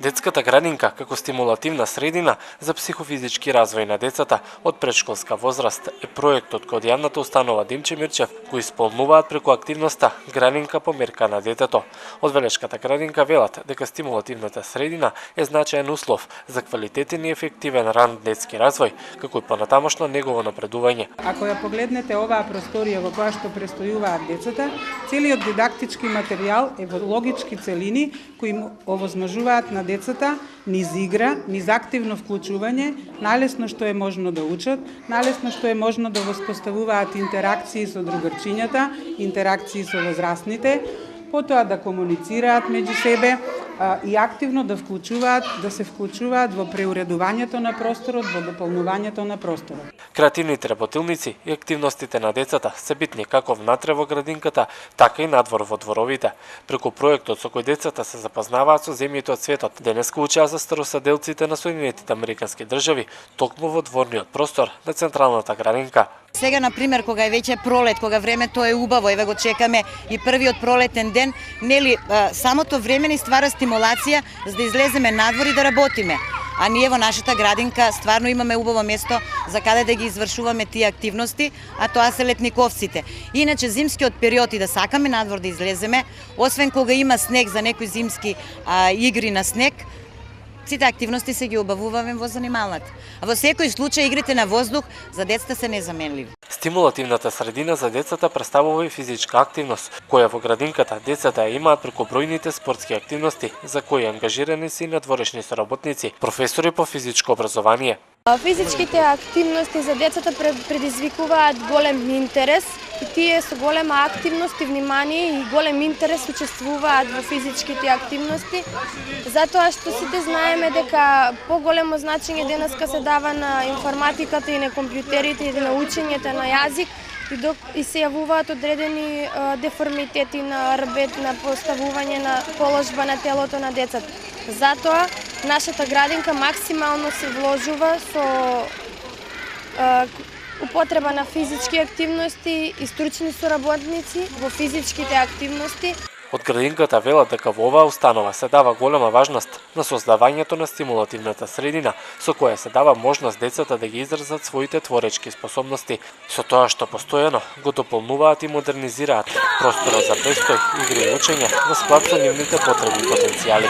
Детската градинка како стимулативна средина за психофизички развој на децата од претшколска возраст е проектот кој од јавната установа Димче Мирчев го исполнуваат преку активноста Градинка по мерка на детето. Од Велешката градинка велат дека стимулативната средина е значаен услов за квалитетен и ефективен ран детски развој, како и понатамошно негово напредување. Ако ја погледнете оваа просторија во која што престојуваат децата, целиот дидактички материјал е во логички целини кои им овозможуваат на децата низ игра, низ активно вклучување, најлесно што е можно да учат, најлесно што е можно да воспоставуваат интеракции со другарчињата, интеракции со возрастните, потоа да комуницираат меѓу себе и активно да се вклучуваат во преуредувањето на просторот, во дополнувањето на просторот. Креативните работилници и активностите на децата се битни како внатре во градинката, така и надвор во дворовите. Преку проектот со кој децата се запознаваат со земјите од светот, денеска учеа за старосаделците на Соединетите Американски држави, токму во дворниот простор на Централната градинка. Сега, например, кога е веќе пролет, кога времето е убаво, еве го чекаме и првиот пролетен ден, нели, самото време ни ствара стимулација за да излеземе надвор и да работиме. А ние во нашата градинка стварно имаме убаво место за каде да ги извршуваме тие активности, а тоа се летниковците. Иначе зимскиот период и да сакаме надвор да излеземе, освен кога има снег за некои зимски игри на снег, сите активности се ги обавуваме во занималната. А во секој случај игрите на воздух за децата се незаменливи. Стимулативната средина за децата представува и физичка активност, која во градинката децата ја имаат преку бројните спортски активности, за кои ангажирани се и надворешни соработници, професори по физичко образование. Физичките активности за децата предизвикуваат голем интерес и тие со голема активност и внимание и голем интерес учествуваат во физичките активности, затоа што сите знаеме дека поголемо значење денеска се дава на информатиката и на компјутерите и на учењето на јазик и се јавуваат одредени деформитети на рбет, на поставување на положба на телото на децата. Затоа нашата градинка максимално се вложува со употреба на физички активности и стручни соработници во физичките активности. Од градинката велат дека во оваа установа се дава голема важност на создавањето на стимулативната средина, со која се дава можност децата да ги изразат своите творечки способности, со тоа што постојано го дополнуваат и модернизираат просторот за престој, игри и учење во склад со нивните потреби и потенцијали.